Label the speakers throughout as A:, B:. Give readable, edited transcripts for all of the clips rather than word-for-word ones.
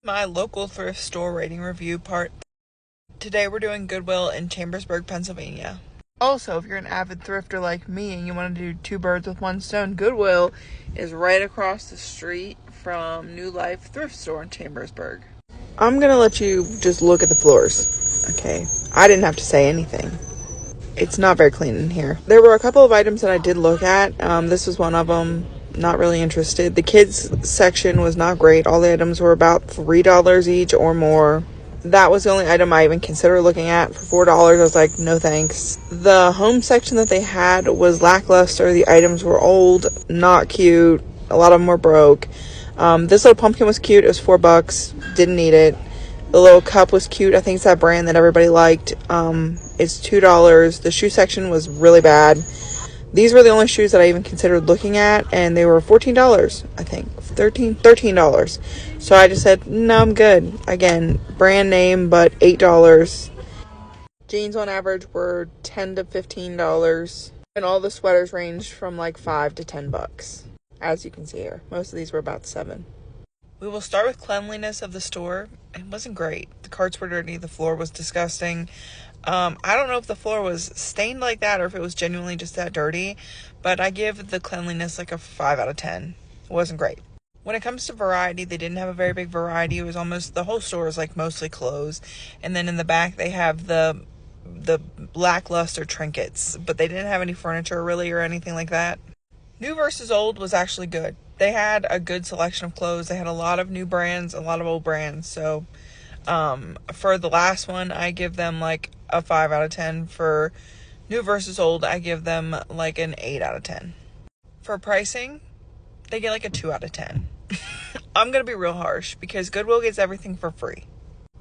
A: My local thrift store rating review part. Today we're doing Goodwill in Chambersburg, Pennsylvania. Also, if you're an avid thrifter like me and you want to do two birds with one stone, Goodwill is right across the street from New Life Thrift Store in Chambersburg. I'm going to let you just look at the floors. Okay, I didn't have to say anything. It's not very clean in here. There were a couple of items that I did look at. This was one of them. Not really interested. The kids section was not great. All the items were about $3 each or more. That was the only item I even considered looking at. For $4, I was like, no thanks. The home section that they had was lackluster. The items were old, not cute. A lot of them were broke. This little pumpkin was cute. It was $4. Didn't need it. The little cup was cute. I think it's that brand that everybody liked. It's $2. The shoe section was really bad. These were the only shoes that I even considered looking at, and they were $14, I think. $13. So I just said, no, I'm good. Again, brand name, but $8. Jeans on average were $10 to $15, and all the sweaters ranged from like $5 to $10, as you can see here. Most of these were about $7. We will start with cleanliness of the store. It wasn't great. The carts were dirty. The floor was disgusting. I don't know if the floor was stained like that or if it was genuinely just that dirty, but I give the cleanliness like a 5 out of 10. It wasn't great. When it comes to variety, they didn't have a very big variety. It was almost, the whole store was like mostly clothes. And then in the back, they have the lackluster trinkets, but they didn't have any furniture really or anything like that. New versus old was actually good. They had a good selection of clothes. They had a lot of new brands, a lot of old brands. So for the last one, I give them like a 5 out of 10. For new versus old, I give them like an 8 out of 10. For pricing, they get like a 2 out of 10. I'm going to be real harsh because Goodwill gets everything for free.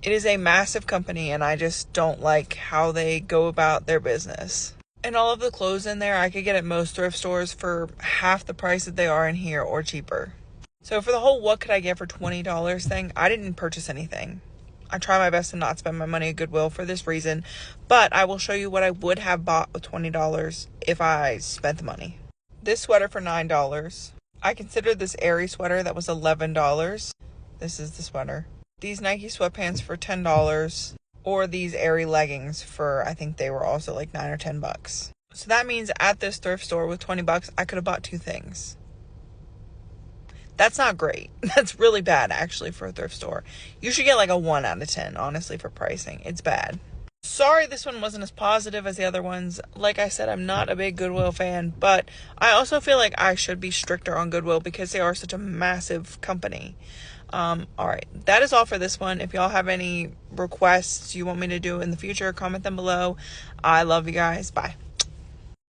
A: It is a massive company and I just don't like how they go about their business. And all of the clothes in there, I could get at most thrift stores for half the price that they are in here or cheaper. So for the whole what could I get for $20 thing, I didn't purchase anything. I try my best to not spend my money at Goodwill for this reason, but I will show you what I would have bought with $20 if I spent the money. This sweater for $9. I considered this Aerie sweater that was $11. This is the sweater. These Nike sweatpants for $10. Or these Aerie leggings for, I think they were also like $9 or $10. So that means at this thrift store with $20, I could have bought two things. That's not great. That's really bad, actually, for a thrift store. You should get like a 1 out of 10, honestly, for pricing. It's bad. Sorry this one wasn't as positive as the other ones. Like I said, I'm not a big Goodwill fan, but I also feel like I should be stricter on Goodwill because they are such a massive company. All right, that is all for this one. If y'all have any requests you want me to do in the future, comment them below. I love you guys. Bye.